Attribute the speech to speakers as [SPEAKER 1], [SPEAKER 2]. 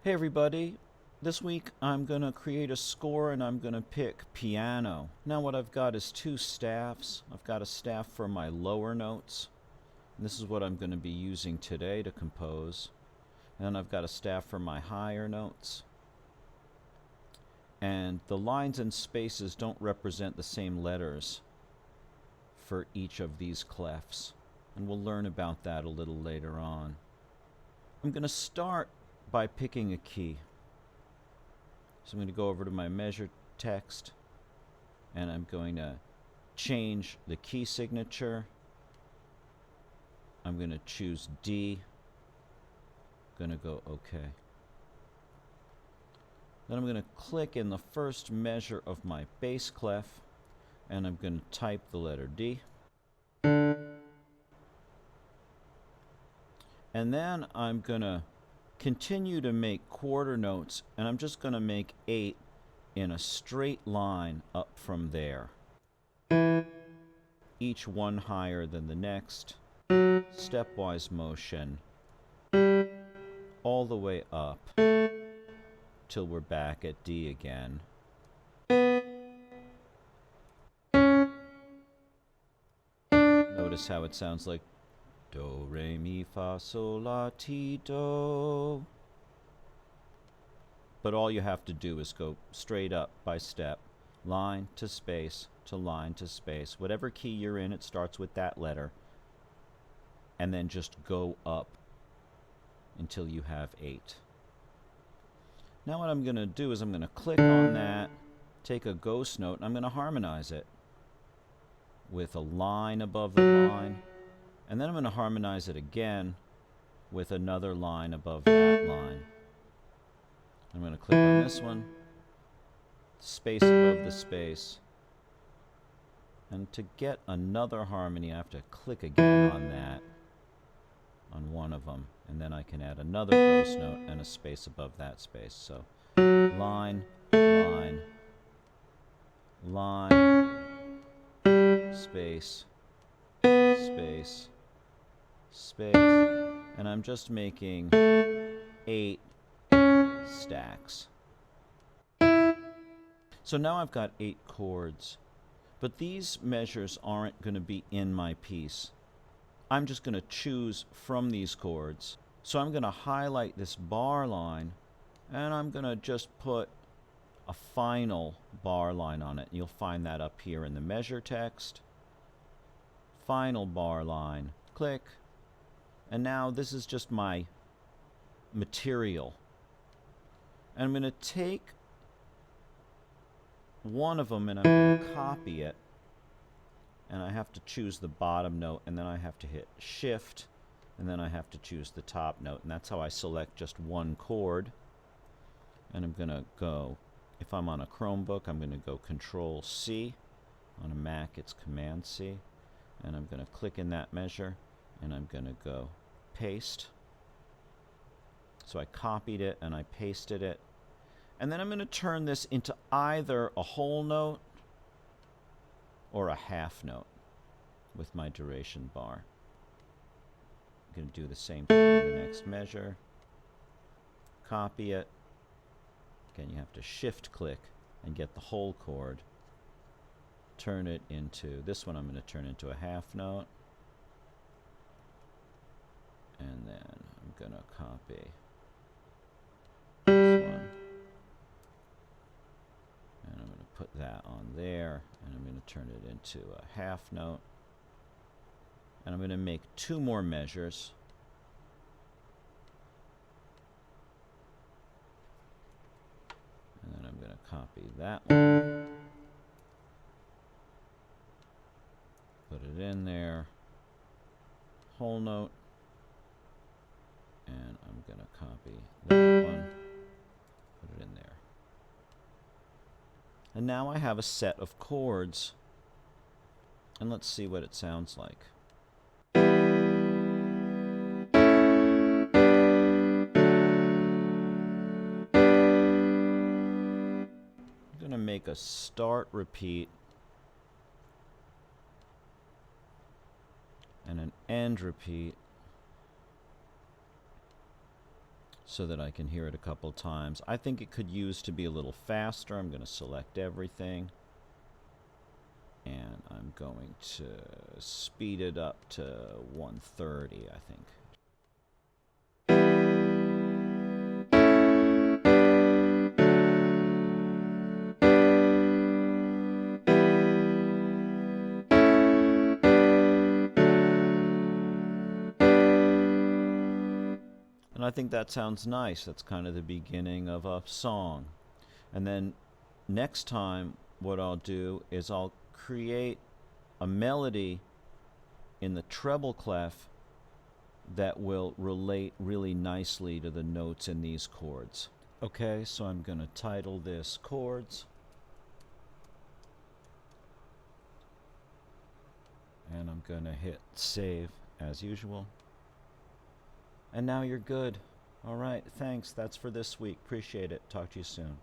[SPEAKER 1] Hey everybody, this week I'm going to create a score and I'm going to pick piano. Now what I've got is two staffs. I've got a staff for my lower notes. And this is what I'm going to be using today to compose. And then I've got a staff for my higher notes. And the lines and spaces don't represent the same letters for each of these clefs. And we'll learn about that a little later on. I'm going to start by picking a key. So I'm going to go over to my measure text and I'm going to change the key signature. I'm going to choose D. I'm going to go OK. Then I'm going to click in the first measure of my bass clef and I'm going to type the letter D. And then I'm going to continue to make quarter notes, and I'm just going to make 8 in a straight line up from there. Each one higher than the next, stepwise motion, all the way up till we're back at D again. Notice how it sounds like do, re, mi, fa, sol, la, ti, do. But all you have to do is go straight up by step, line to space to line to space. Whatever key you're in, it starts with that letter. And then just go up until you have 8. Now what I'm going to do is I'm going to click on that, take a ghost note, and I'm going to harmonize it with a line above the line. And then I'm going to harmonize it again with another line above that line. I'm going to click on this one, space above the space. And to get another harmony, I have to click again on that, on one of them. And then I can add another ghost note and a space above that space. So line, line, line, space, space, space, and I'm just making 8 stacks. So now I've got 8 chords, but these measures aren't going to be in my piece. I'm just going to choose from these chords. So I'm going to highlight this bar line and I'm going to just put a final bar line on it. You'll find that up here in the measure text. Final bar line, click. And now this is just my material. And I'm going to take one of them and I'm going to copy it. And I have to choose the bottom note, and then I have to hit Shift, and then I have to choose the top note. And that's how I select just one chord. And I'm going to go, if I'm on a Chromebook, I'm going to go Control C. On a Mac, it's Command C. And I'm going to click in that measure, and I'm going to go paste. So I copied it and I pasted it. And then I'm going to turn this into either a whole note or a half note with my duration bar. I'm going to do the same thing in the next measure. Copy it. Again, you have to shift click and get the whole chord. Turn it into, this one I'm going to turn into a half note. And then I'm going to copy this one. And I'm going to put that on there. And I'm going to turn it into a half note. And I'm going to make 2 more measures. And then I'm going to copy that one. Put it in there. Whole note. And I'm going to copy that one. Put it in there. And now I have a set of chords. And let's see what it sounds like. I'm going to make a start repeat and an end repeat so that I can hear it a couple times. I think it could use to be a little faster. I'm going to select everything. And I'm going to speed it up to 130, I think. And I think that sounds nice. That's kind of the beginning of a song. And then next time what I'll do is I'll create a melody in the treble clef that will relate really nicely to the notes in these chords. Okay, so I'm going to title this Chords. And I'm going to hit save as usual. And now you're good. All right, thanks. That's for this week. Appreciate it. Talk to you soon.